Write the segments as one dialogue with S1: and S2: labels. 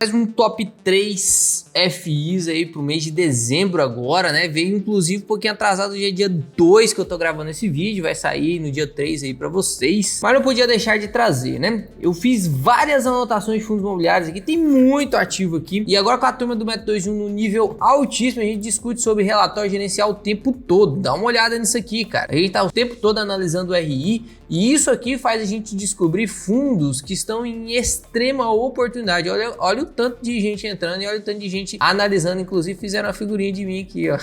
S1: Mais um top 3 FIs aí pro mês de dezembro agora, né? Veio inclusive um pouquinho atrasado, hoje é dia 2 que eu tô gravando esse vídeo, vai sair no dia 3 aí pra vocês. Mas não podia deixar de trazer, né? Eu fiz várias anotações de fundos imobiliários aqui, tem muito ativo aqui. E agora com a turma do Método 21 no nível altíssimo, a gente discute sobre relatório gerencial o tempo todo. Dá uma olhada nisso aqui, cara. A gente tá o tempo todo analisando o RI e isso aqui faz a gente descobrir fundos que estão em extrema oportunidade. Olha o tanto de gente entrando e olha o tanto de gente analisando, inclusive fizeram uma figurinha de mim aqui, ó.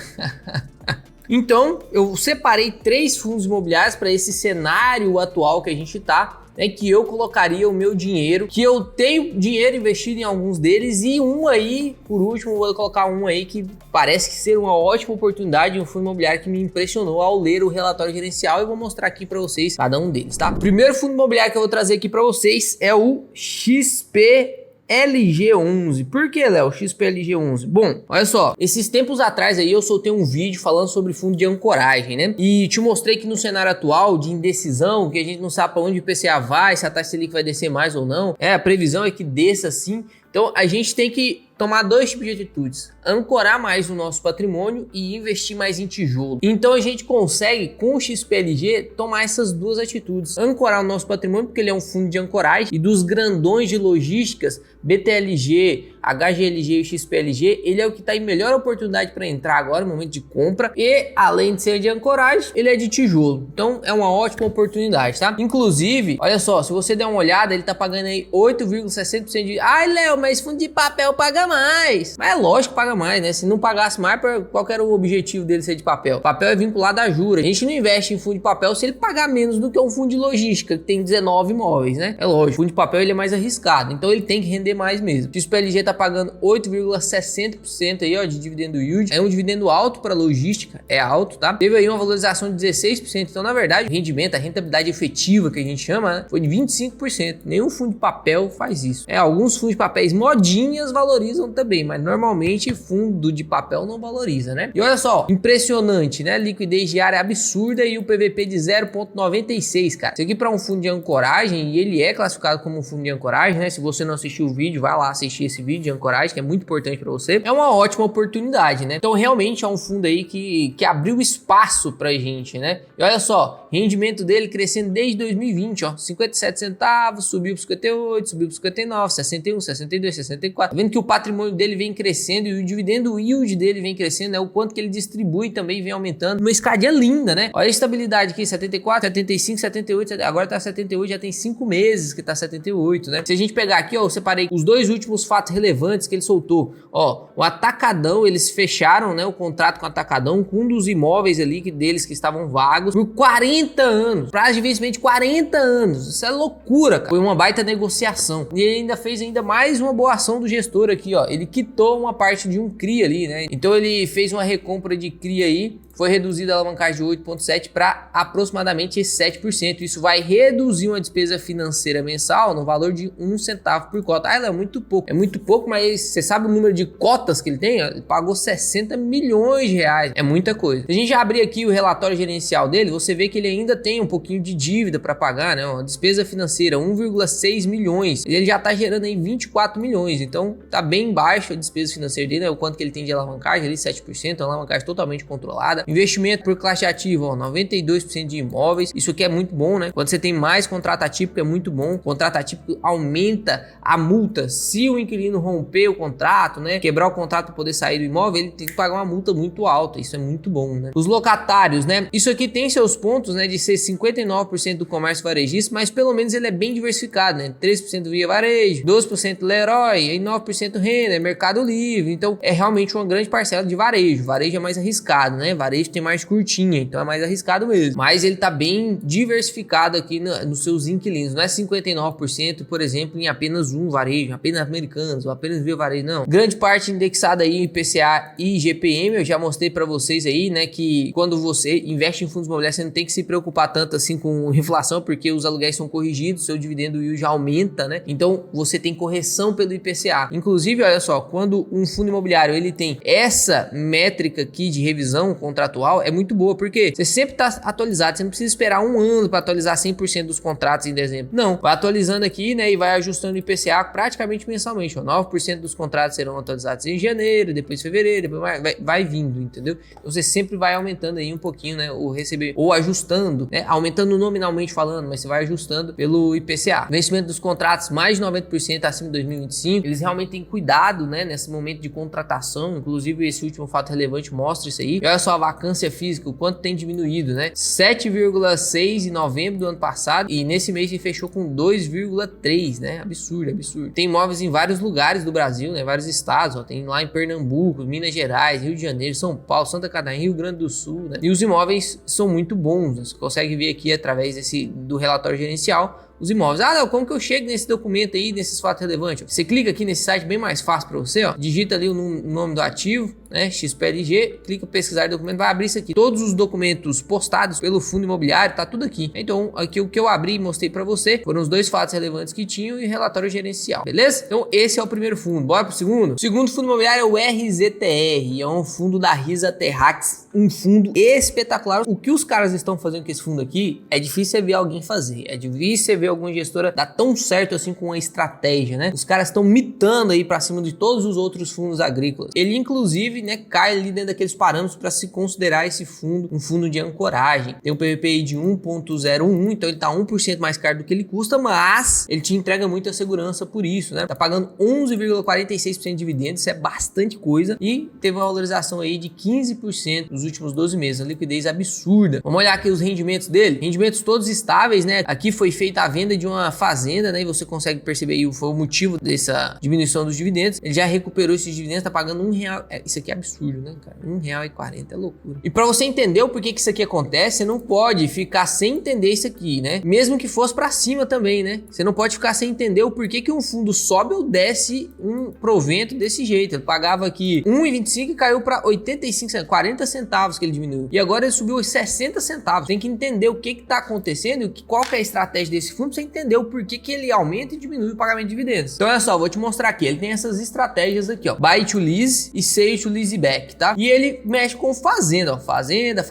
S1: Então, eu separei 3 fundos imobiliários para esse cenário atual que a gente tá, né, que eu colocaria o meu dinheiro, que eu tenho dinheiro investido em alguns deles e um aí, por último, vou colocar um aí que parece que ser uma ótima oportunidade, um fundo imobiliário que me impressionou ao ler o relatório gerencial e vou mostrar aqui para vocês cada um deles, tá? O primeiro fundo imobiliário que eu vou trazer aqui para vocês é o XPLG11. Por que, Léo? XPLG11? Bom, olha só, esses tempos atrás aí eu soltei um vídeo falando sobre fundo de ancoragem, né? E te mostrei que no cenário atual de indecisão, que a gente não sabe para onde o IPCA vai, se a taxa Selic vai descer mais ou não, a previsão é que desça sim. Então a gente tem que tomar 2 tipos de atitudes: ancorar mais o nosso patrimônio e investir mais em tijolo. Então a gente consegue com o XPLG tomar essas 2 atitudes: ancorar o nosso patrimônio, porque ele é um fundo de ancoragem, e dos grandões de logísticas, BTLG, HGLG e XPLG, ele é o que está em melhor oportunidade para entrar agora no momento de compra, e além de ser de ancoragem, ele é de tijolo. Então é uma ótima oportunidade, tá? Inclusive, olha só, se você der uma olhada, ele tá pagando aí 8,60% de... Ai, Léo, mas fundo de papel paga mais. Mas é lógico que paga mais, né? Se não pagasse mais, qual que era o objetivo dele ser de papel? Papel é vinculado à juros. A gente não investe em fundo de papel se ele pagar menos do que um fundo de logística, que tem 19 imóveis, né? É lógico, o fundo de papel ele é mais arriscado, então ele tem que render mais mesmo. O XPLG tá pagando 8,60% aí, ó, de dividendo yield. É um dividendo alto para logística, é alto, tá? Teve aí uma valorização de 16%, então na verdade o rendimento, a rentabilidade efetiva que a gente chama, né, foi de 25%. Nenhum fundo de papel faz isso. Alguns fundos de papéis modinhas valorizam também, mas normalmente fundo de papel não valoriza, né? E olha só, impressionante, né? Liquidez diária absurda e o PVP de 0,96, cara. Isso aqui para um fundo de ancoragem, e ele é classificado como um fundo de ancoragem, né? Se você não assistiu o vídeo, vai lá assistir esse vídeo de ancoragem, que é muito importante para você. É uma ótima oportunidade, né? Então realmente é um fundo aí que abriu espaço pra gente, né? E olha só, rendimento dele crescendo desde 2020, ó, 57 centavos, subiu para 58, subiu para 59, 61, 62, 64. Tá vendo que o patrimônio dele vem crescendo e o dividendo yield dele vem crescendo, né? O quanto que ele distribui também vem aumentando. Uma escadinha linda, né? Olha a estabilidade aqui, 74, 75, 78, agora tá 78, já tem 5 meses que tá 78, né? Se a gente pegar aqui, ó, eu separei os 2 últimos fatos relevantes que ele soltou. Ó, o Atacadão, eles fecharam, né, o contrato com o Atacadão, com um dos imóveis ali deles que estavam vagos por 40 anos. Prazo de vencimento de 40 anos. Isso é loucura, cara. Foi uma baita negociação. E ele ainda fez mais uma boa ação do gestor aqui, ó. Ele quitou uma parte de um CRI ali, né? Então ele fez uma recompra de CRI aí. Foi reduzida a alavancagem de 8,7% para aproximadamente 7%. Isso vai reduzir uma despesa financeira mensal no valor de 1 centavo por cota. Ela é muito pouco. É muito pouco, mas você sabe o número de cotas que ele tem? Ele pagou 60 milhões de reais. É muita coisa. Se a gente abrir aqui o relatório gerencial dele, você vê que ele ainda tem um pouquinho de dívida para pagar, né? Uma despesa financeira, 1,6 milhões. Ele já tá gerando aí 24 milhões. Então tá bem baixo a despesa financeira dele, né? O quanto que ele tem de alavancagem ali, 7%. Uma alavancagem totalmente controlada. Investimento por classe ativa, ó, 92% de imóveis. Isso aqui é muito bom, né? Quando você tem mais contrato atípico é muito bom. Contrato atípico aumenta a multa. Se o inquilino romper o contrato, né, quebrar o contrato para poder sair do imóvel, ele tem que pagar uma multa muito alta. Isso é muito bom, né? Os locatários, né? Isso aqui tem seus pontos, né, de ser 59% do comércio varejista, mas pelo menos ele é bem diversificado, né? 13% via varejo, 12% Leroy, e 9% Renner, Mercado Livre. Então é realmente uma grande parcela de varejo. Varejo é mais arriscado, né? Varejo tem mais curtinha, então é mais arriscado mesmo. Mas ele tá bem diversificado aqui nos seus inquilinos. Não é 59%, por exemplo, em apenas um varejo, apenas Americanos, ou apenas via varejo, não. Grande parte indexada aí em IPCA e IGPM. Eu já mostrei para vocês aí, né, que quando você investe em fundos imobiliários, você não tem que se preocupar tanto assim com inflação, porque os aluguéis são corrigidos, seu dividendo yield já aumenta, né? Então você tem correção pelo IPCA. Inclusive, olha só, quando um fundo imobiliário ele tem essa métrica aqui de revisão contra contratual é muito boa, porque você sempre tá atualizado, você não precisa esperar um ano para atualizar 100% dos contratos em dezembro. Não, vai atualizando aqui, né, e vai ajustando o IPCA praticamente mensalmente, ó. 9% dos contratos serão atualizados em janeiro, depois fevereiro, depois vai vindo, entendeu? Então você sempre vai aumentando aí um pouquinho, né, o receber, ou ajustando, né, aumentando nominalmente falando, mas você vai ajustando pelo IPCA. Vencimento dos contratos mais de 90% acima de 2025, eles realmente têm cuidado, né, nesse momento de contratação, inclusive esse último fato relevante mostra isso aí. E olha só a vacância física, o quanto tem diminuído, né? 7,6 em novembro do ano passado e nesse mês ele fechou com 2,3, né? Absurdo, absurdo. Tem imóveis em vários lugares do Brasil, né? Vários estados, ó. Tem lá em Pernambuco, Minas Gerais, Rio de Janeiro, São Paulo, Santa Catarina, Rio Grande do Sul, né? E os imóveis são muito bons, né? Você consegue ver aqui através do relatório gerencial os imóveis. Ah, não, como que eu chego nesse documento aí, nesses fatos relevantes? Você clica aqui nesse site, bem mais fácil para você, ó. Digita ali o nome do ativo, né? XPLG, clica pesquisar documento, vai abrir isso aqui. Todos os documentos postados pelo fundo imobiliário, tá tudo aqui. Então, aqui o que eu abri e mostrei para você foram os dois fatos relevantes que tinham e relatório gerencial, beleza? Então, esse é o primeiro fundo. Bora pro segundo? O segundo fundo imobiliário é o RZTR, é um fundo da Risa Terrax, um fundo espetacular. O que os caras estão fazendo com esse fundo aqui é difícil ver alguém fazer, é difícil ver alguma gestora dar tão certo assim com uma estratégia, né? Os caras estão mitando aí para cima de todos os outros fundos agrícolas. Ele inclusive, né, cai ali dentro daqueles parâmetros para se considerar esse fundo um fundo de ancoragem. Tem um PVPI de 1,01, então ele tá 1% mais caro do que ele custa, mas ele te entrega muita segurança por isso, né? Tá pagando 11,46% de dividendos, isso é bastante coisa, e teve uma valorização aí de 15% nos últimos 12 meses, uma liquidez absurda. Vamos olhar aqui os rendimentos dele, rendimentos todos estáveis, né? Aqui foi feita a venda de uma fazenda, né? E você consegue perceber aí, foi o motivo dessa diminuição dos dividendos. Ele já recuperou esses dividendos, tá pagando R$1. Isso aqui é absurdo, né, cara? R$1,40, é loucura. E para você entender o porquê que isso aqui acontece, você não pode ficar sem entender isso aqui, né? Mesmo que fosse para cima também, né? Você não pode ficar sem entender o porquê que um fundo sobe ou desce um provento desse jeito. Ele pagava aqui 1,25 e caiu para 85 centavos, 40 centavos que ele diminuiu. E agora ele subiu 60 centavos. Tem que entender o que tá acontecendo e qual que é a estratégia desse fundo pra você entender o porquê que ele aumenta e diminui o pagamento de dividendos. Então olha só, vou te mostrar aqui. Ele tem essas estratégias aqui, ó. Buy to lease e sell to lease back, tá? E ele mexe com fazenda, ó. Fazenda.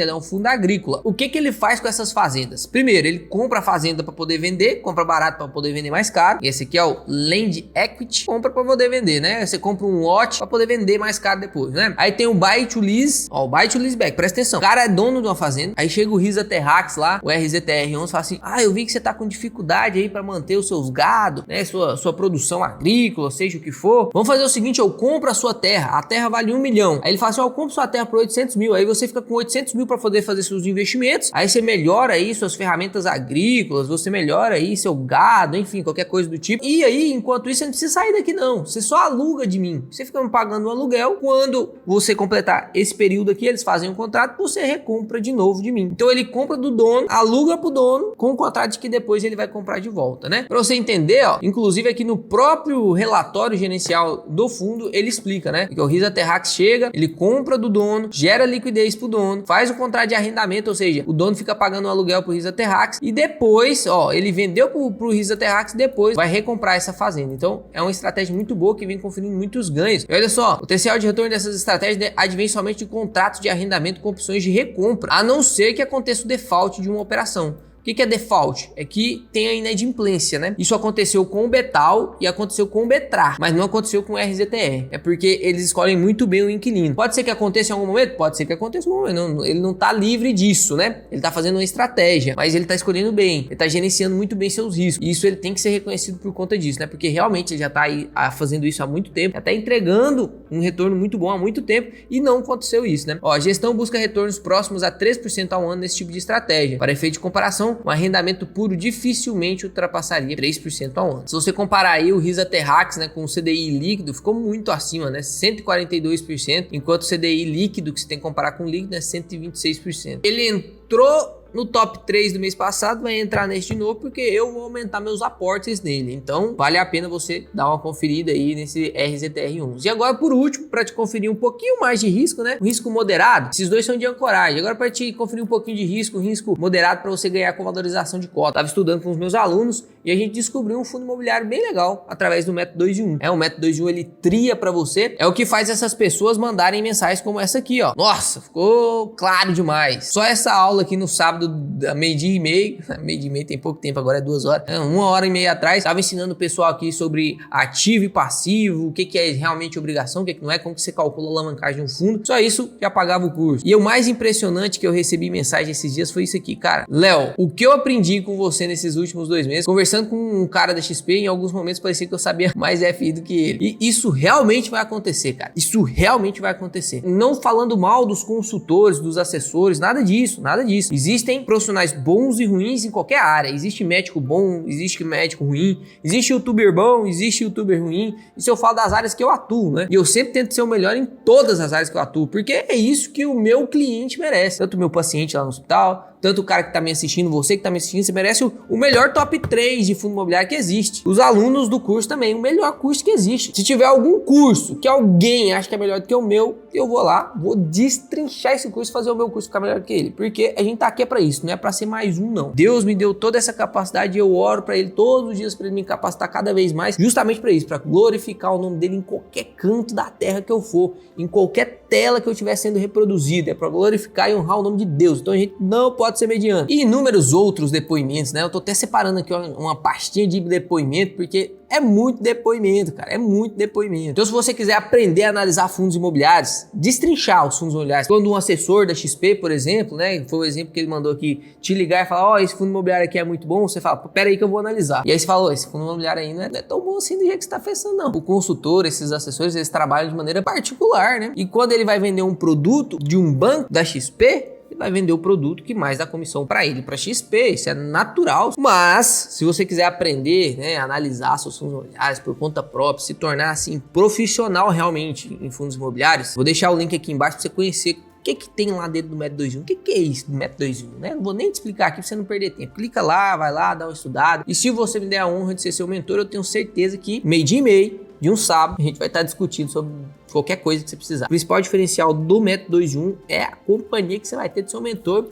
S1: Ele é um fundo agrícola. O que ele faz com essas fazendas? Primeiro, ele compra a fazenda para poder vender, compra barato para poder vender mais caro. Esse aqui é o Land Equity, compra para poder vender, né? Você compra um lote para poder vender mais caro depois, né? Aí tem o Buy to lease, ó, o Buy to lease back. Presta atenção. O cara é dono de uma fazenda, aí chega o Risa Terrax lá, o RZTR11, fala assim: ah, eu vi que você tá com dificuldade aí para manter os seus gado, né? Sua produção agrícola, seja o que for. Vamos fazer o seguinte: eu compro a sua terra, a terra vale 1 milhão. Aí ele fala assim: ó, eu compro sua terra por 800 mil. Aí você fica com 800 mil para poder fazer seus investimentos. Aí você melhora aí suas ferramentas agrícolas, você melhora aí seu gado, enfim, qualquer coisa do tipo. E aí, enquanto isso, você não precisa sair daqui não. Você só aluga de mim. Você fica me pagando um aluguel. Quando você completar esse período aqui, eles fazem um contrato, você recompra de novo de mim. Então ele compra do dono, aluga pro dono, com o contrato de que depois ele vai comprar de volta, né? Pra você entender, ó, inclusive aqui no próprio relatório gerencial do fundo, ele explica, né? Que o Risa Terrax chega, ele compra do dono, gera liquidez pro dono, faz o contrato de arrendamento, ou seja, o dono fica pagando um aluguel pro Risa Terrax e depois, ó, ele vendeu pro Risa Terrax e depois vai recomprar essa fazenda. Então, é uma estratégia muito boa que vem conferindo muitos ganhos. E olha só, o potencial de retorno dessas estratégias advém somente de contratos de arrendamento com opções de recompra, a não ser que aconteça o default de uma operação. O que é default? É que tem a inadimplência, né? Isso aconteceu com o Betal e aconteceu com o Betrar, mas não aconteceu com o RZTR. É porque eles escolhem muito bem o inquilino. Pode ser que aconteça em algum momento? Pode ser que aconteça em algum momento. Ele não tá livre disso, né? Ele tá fazendo uma estratégia, mas ele tá escolhendo bem. Ele tá gerenciando muito bem seus riscos. E isso ele tem que ser reconhecido por conta disso, né? Porque realmente ele já tá aí fazendo isso há muito tempo, já tá entregando um retorno muito bom há muito tempo e não aconteceu isso, né? Ó, a gestão busca retornos próximos a 3% ao ano nesse tipo de estratégia. Para efeito de comparação, um arrendamento puro dificilmente ultrapassaria 3% ao ano. Se você comparar aí o Risa Terrax, né, com o CDI líquido, ficou muito acima, né, 142%, enquanto o CDI líquido, que você tem que comparar com o líquido, é 126%. Ele entrou no top 3 do mês passado vai entrar nesse de novo, porque eu vou aumentar meus aportes nele. Então, vale a pena você dar uma conferida aí nesse RZTR11. E agora, por último, para te conferir um pouquinho mais de risco, né? Um risco moderado. Esses dois são de ancoragem. Agora, para te conferir um pouquinho de risco, um risco moderado para você ganhar com valorização de cota. Tava estudando com os meus alunos e a gente descobriu um fundo imobiliário bem legal através do método 2 em 1. O método 2 em 1 ele tria para você. É o que faz essas pessoas mandarem mensagens como essa aqui, ó. Nossa, ficou claro demais. Só essa aula aqui no sábado, da meio-dia e meio. Meio-dia e meio tem pouco tempo, agora é 2 horas. 1h30 atrás, tava ensinando o pessoal aqui sobre ativo e passivo, o que é realmente obrigação, o que não é, como que você calcula a alavancagem de um fundo. Só isso já pagava o curso. E o mais impressionante que eu recebi mensagem esses dias foi isso aqui, cara. Léo, o que eu aprendi com você nesses últimos 2 meses, conversando com um cara da XP, em alguns momentos parecia que eu sabia mais FI do que ele. E isso realmente vai acontecer, cara. Isso realmente vai acontecer. Não falando mal dos consultores, dos assessores, nada disso, nada disso. Existem profissionais bons e ruins em qualquer área. Existe médico bom, existe médico ruim, existe youtuber bom, existe youtuber ruim. Isso eu falo das áreas que eu atuo, né? E eu sempre tento ser o melhor em todas as áreas que eu atuo, porque é isso que o meu cliente merece. Tanto o meu paciente lá no hospital, tanto o cara que tá me assistindo, você que tá me assistindo, você merece o melhor top 3 de fundo imobiliário que existe. Os alunos do curso também, o melhor curso que existe. Se tiver algum curso que alguém acha que é melhor do que o meu, eu vou lá, vou destrinchar esse curso e fazer o meu curso ficar melhor do que ele. Porque a gente tá aqui é pra isso, não é pra ser mais um, não. Deus me deu toda essa capacidade e eu oro pra ele todos os dias pra ele me capacitar cada vez mais, justamente pra isso, pra glorificar o nome dele em qualquer canto da terra que eu for, em qualquer tela que eu estiver sendo reproduzido. É pra glorificar e honrar o nome de Deus. Então a gente não pode ser mediano. E inúmeros outros depoimentos, né? Eu tô até separando aqui uma pastinha de depoimento, porque é muito depoimento, cara, é muito depoimento. Então se você quiser aprender a analisar fundos imobiliários, destrinchar os fundos imobiliários, quando um assessor da XP, por exemplo, né, foi o exemplo que ele mandou aqui, te ligar e falar, ó, esse fundo imobiliário aqui é muito bom, você fala, pera aí que eu vou analisar. E aí você fala, esse fundo imobiliário aí não é tão bom assim do jeito que você tá pensando, não. O consultor, esses assessores, eles trabalham de maneira particular, né? E quando ele vai vender um produto de um banco da XP, ele vai vender o produto que mais dá comissão para ele, para XP, isso é natural. Mas, se você quiser aprender, né, analisar seus fundos imobiliários por conta própria, se tornar assim profissional realmente em fundos imobiliários, vou deixar o link aqui embaixo para você conhecer o que tem lá dentro do método 2 em 1. O que é isso do método 2 em 1, né? Não vou nem te explicar aqui para você não perder tempo. Clica lá, vai lá, dá uma estudada. E se você me der a honra de ser seu mentor, eu tenho certeza que meio-dia e meio de um sábado a gente vai estar discutindo sobre qualquer coisa que você precisar. O principal diferencial do método 2 em 1 é a companhia que você vai ter do seu mentor.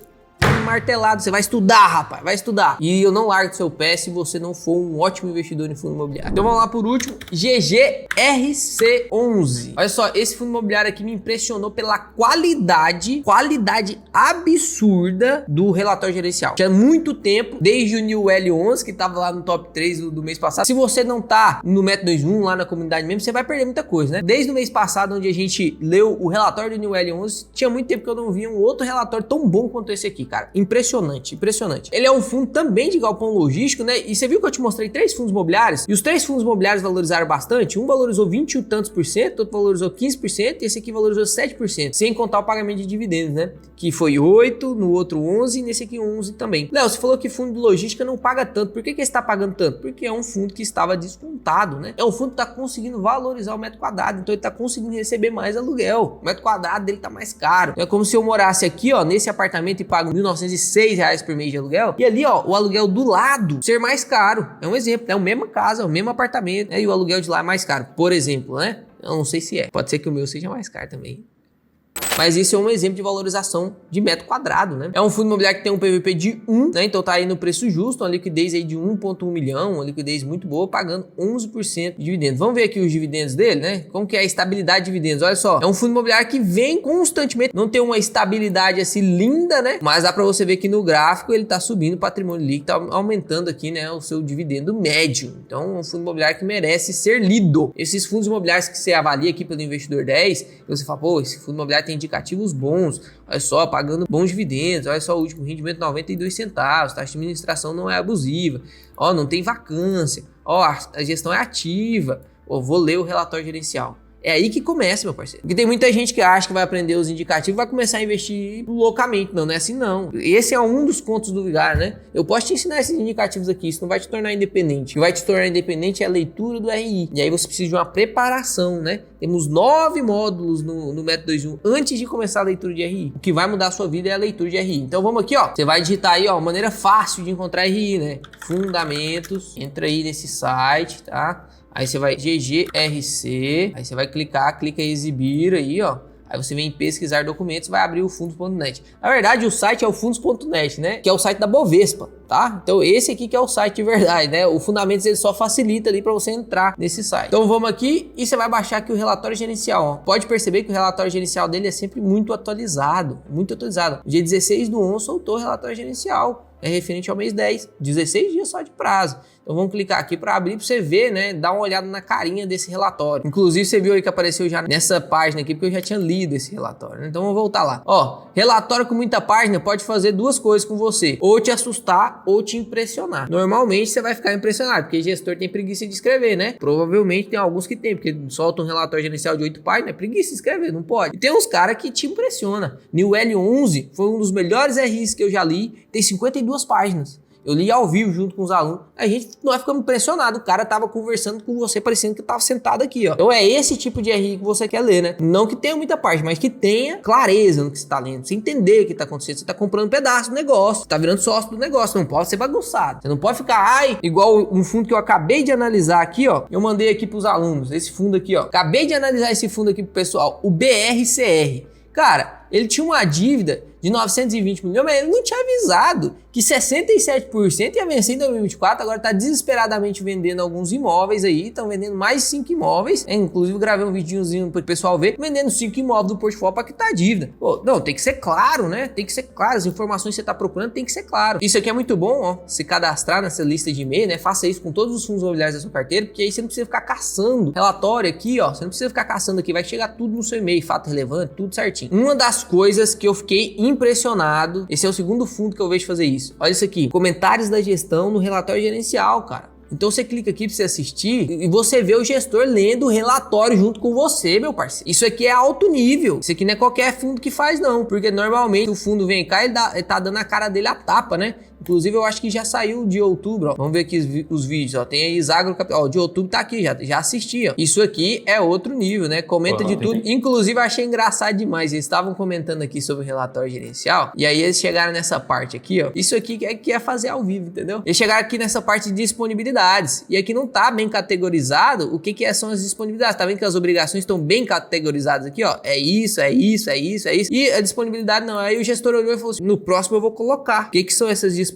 S1: Martelado, você vai estudar, rapaz, vai estudar. E eu não largo do seu pé se você não for um ótimo investidor em fundo imobiliário. Então vamos lá por último, GGRC11. Olha só, esse fundo imobiliário aqui me impressionou pela qualidade absurda do relatório gerencial. Tinha muito tempo, desde o New L11, que tava lá no top 3 do mês passado. Se você não tá no método 2 em 1, lá na comunidade mesmo, você vai perder muita coisa, né? Desde o mês passado, onde a gente leu o relatório do New L11, tinha muito tempo que eu não via um outro relatório tão bom quanto esse aqui, cara. Impressionante, impressionante. Ele é um fundo também de galpão logístico, né? E você viu que eu te mostrei 3 fundos imobiliários? E os 3 fundos imobiliários valorizaram bastante. Um valorizou 20 e tantos por cento, outro valorizou 15% e esse aqui valorizou 7%. Sem contar o pagamento de dividendos, né? Que foi 8, no outro 11 e nesse aqui 11 também. Léo, você falou que fundo de logística não paga tanto. Por que ele está pagando tanto? Porque é um fundo que estava descontado, né? É um fundo que está conseguindo valorizar o metro quadrado. Então ele está conseguindo receber mais aluguel. O metro quadrado dele está mais caro. É como se eu morasse aqui, ó, nesse apartamento e pago R$1.906 por mês de aluguel, e ali, ó, o aluguel do lado ser mais caro. É um exemplo, é a mesma casa, é o mesmo apartamento, né? E o aluguel de lá é mais caro, por exemplo, né? Eu não sei se é, pode ser que o meu seja mais caro também. Mas isso é um exemplo de valorização de metro quadrado, né? É um fundo imobiliário que tem um PVP de 1, né? Então tá aí no preço justo, uma liquidez aí de 1,1 milhão, uma liquidez muito boa, pagando 11% de dividendos. Vamos ver aqui os dividendos dele, né? Como que é a estabilidade de dividendos? Olha só, é um fundo imobiliário que vem constantemente, não tem uma estabilidade assim linda, né? Mas dá pra você ver que no gráfico ele tá subindo, o patrimônio líquido tá aumentando aqui, né? O seu dividendo médio. Então é um fundo imobiliário que merece ser lido. Esses fundos imobiliários que você avalia aqui pelo Investidor 10, você fala, pô, esse fundo imobiliário tem indicativos bons, olha só, pagando bons dividendos, olha só, o último rendimento 92 centavos, taxa de administração não é abusiva, ó, não tem vacância, ó, a gestão é ativa, ó, vou ler o relatório gerencial. É aí que começa, meu parceiro. Porque tem muita gente que acha que vai aprender os indicativos e vai começar a investir loucamente. Não, não é assim não. Esse é um dos contos do Vigário, né? Eu posso te ensinar esses indicativos aqui, isso não vai te tornar independente. O que vai te tornar independente é a leitura do RI. E aí você precisa de uma preparação, né? Temos 9 módulos no Método 2.1 antes de começar a leitura de RI. O que vai mudar a sua vida é a leitura de RI. Então vamos aqui, ó. Você vai digitar aí, ó, maneira fácil de encontrar RI, né? Fundamentos. Entra aí nesse site, tá? Aí você vai GGRC, aí você vai clica em exibir aí, ó. Aí você vem em pesquisar documentos, vai abrir o fundos.net. Na verdade, o site é o fundos.net, né? Que é o site da Bovespa, tá? Então esse aqui que é o site de verdade, né? O Fundamentos ele só facilita ali para você entrar nesse site. Então vamos aqui e você vai baixar aqui o relatório gerencial, ó. Pode perceber que o relatório gerencial dele é sempre muito atualizado, muito atualizado. No dia 16/11 soltou o relatório gerencial. É referente ao mês 10, 16 dias só de prazo. Então vamos clicar aqui para abrir para você ver, né? Dar uma olhada na carinha desse relatório. Inclusive você viu aí que apareceu já nessa página aqui, porque eu já tinha lido esse relatório, né? Então vamos voltar lá. Ó, relatório com muita página pode fazer duas coisas com você. Ou te assustar ou te impressionar. Normalmente você vai ficar impressionado, porque gestor tem preguiça de escrever, né? Provavelmente tem alguns que tem, porque solta um relatório gerencial de 8 páginas, é preguiça de escrever, não pode. E tem uns caras que te impressiona. New L11 foi um dos melhores RIs que eu já li, tem 52 páginas. Eu li ao vivo junto com os alunos. A gente não ficamos impressionados. O cara tava conversando com você, parecendo que tava sentado aqui, ó. Então é esse tipo de RI que você quer ler, né? Não que tenha muita parte, mas que tenha clareza no que você tá lendo. Você entender o que tá acontecendo. Você tá comprando um pedaço do negócio. Você tá virando sócio do negócio. Não pode ser bagunçado. Você não pode ficar, igual um fundo que eu acabei de analisar aqui, ó. Eu mandei aqui pros alunos. Esse fundo aqui, ó. Acabei de analisar esse fundo aqui pro pessoal. O BRCR. Cara, ele tinha uma dívida de 920 milhões, mas ele não tinha avisado que 67% ia vencer em 2024, agora está desesperadamente vendendo alguns imóveis aí, estão vendendo mais 5 imóveis, inclusive gravei um videozinho para o pessoal ver, vendendo 5 imóveis do portfólio para quitar a dívida. Pô, não, tem que ser claro, né? Tem que ser claro, as informações que você está procurando tem que ser claro. Isso aqui é muito bom, ó, se cadastrar nessa lista de e-mail, né? Faça isso com todos os fundos imobiliários da sua carteira, porque aí você não precisa ficar caçando relatório aqui, ó, você não precisa ficar caçando aqui, vai chegar tudo no seu e-mail, fato relevante, tudo certinho. Uma das coisas que eu fiquei impressionado, esse é o segundo fundo que eu vejo fazer isso. Olha isso aqui, comentários da gestão no relatório gerencial, cara. Então você clica aqui para você assistir e você vê o gestor lendo o relatório junto com você, meu parceiro. Isso aqui é alto nível. Isso aqui não é qualquer fundo que faz não, porque normalmente o fundo vem cá e ele tá dando a cara dele a tapa, né? Inclusive eu acho que já saiu de outubro, ó. Vamos ver aqui os vídeos, ó. Tem aí Isagro Capital, ó, de outubro tá aqui, já assisti, ó. Isso aqui é outro nível, né? Comenta de tudo. Inclusive eu achei engraçado demais, eles estavam comentando aqui sobre o relatório gerencial, e aí eles chegaram nessa parte aqui, ó. Isso aqui que é fazer ao vivo, entendeu? Eles chegaram aqui nessa parte de disponibilidades, e aqui não tá bem categorizado o que são as disponibilidades. Tá vendo que as obrigações estão bem categorizadas aqui, ó. É isso, é isso, é isso, é isso. E a disponibilidade não. Aí o gestor olhou e falou assim, no próximo eu vou colocar. O que são essas disponibilidades?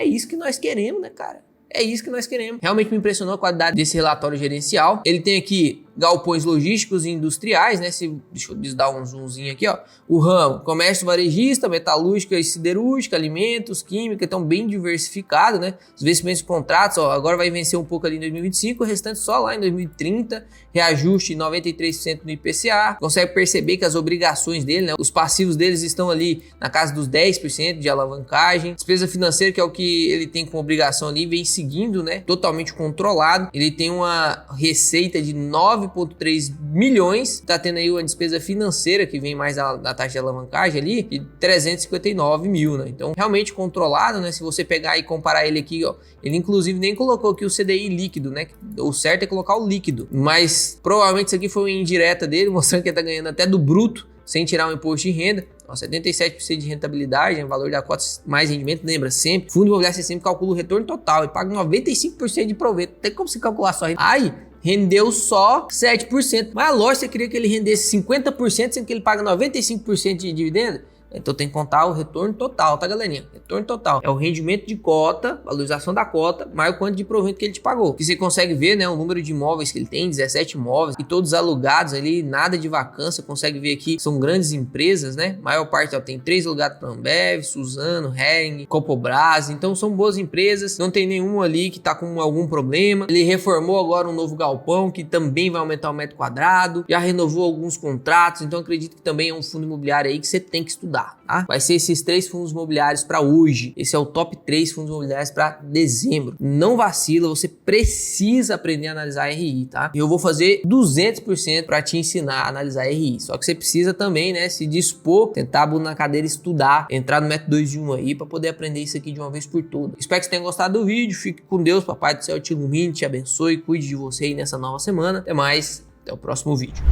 S1: É isso que nós queremos, né, cara? É isso que nós queremos. Realmente me impressionou a qualidade desse relatório gerencial. Ele tem aqui galpões logísticos e industriais, né? Deixa eu dar um zoomzinho aqui, ó. O ramo, comércio varejista, metalúrgica e siderúrgica, alimentos, química, então bem diversificado, né? Os vencimentos de contratos, ó, agora vai vencer um pouco ali em 2025, o restante só lá em 2030, reajuste 93% no IPCA. Consegue perceber que as obrigações dele, né? Os passivos deles estão ali na casa dos 10% de alavancagem. Despesa financeira, que é o que ele tem como obrigação ali, vem seguindo, né? Totalmente controlado. Ele tem uma receita de 9,3 milhões, tá tendo aí uma despesa financeira que vem mais da taxa de alavancagem ali, de 359 mil, né? Então, realmente controlado, né? Se você pegar e comparar ele aqui, ó, ele inclusive nem colocou aqui o CDI líquido, né? O certo é colocar o líquido, mas provavelmente isso aqui foi uma indireta dele, mostrando que ele tá ganhando até do bruto, sem tirar o imposto de renda. 77% de rentabilidade, né? Valor da cota mais rendimento, lembra sempre, fundo imobiliário você sempre calcula o retorno total e paga 95% de proveito, não tem como se calcular só renda. Aí, rendeu só 7%, mas a loja você queria que ele rendesse 50%, sendo que ele paga 95% de dividendo? Então tem que contar o retorno total, tá, galerinha? Retorno total. É o rendimento de cota, valorização da cota, mais o quanto de provento que ele te pagou. E você consegue ver, né, o número de imóveis que ele tem, 17 imóveis, e todos alugados ali, nada de vacância. Consegue ver aqui, são grandes empresas, né? A maior parte, ó, tem 3 alugados para Ambev, Suzano, Hering, Copobras. Então são boas empresas, não tem nenhum ali que tá com algum problema. Ele reformou agora um novo galpão, que também vai aumentar o metro quadrado. Já renovou alguns contratos, então acredito que também é um fundo imobiliário aí que você tem que estudar. estudar, tá? Vai ser esses 3 fundos imobiliários para hoje. Esse é o top 3 fundos imobiliários para dezembro. Não vacila, você precisa aprender a analisar RI, tá? E eu vou fazer 200% para te ensinar a analisar RI. Só que você precisa também, né, se dispor, tentar a bunda na cadeira, estudar, entrar no método 2 de 1 aí para poder aprender isso aqui de uma vez por todas. Espero que você tenha gostado do vídeo. Fique com Deus, papai do céu te ilumine, te abençoe, cuide de você aí nessa nova semana. Até mais, até o próximo vídeo.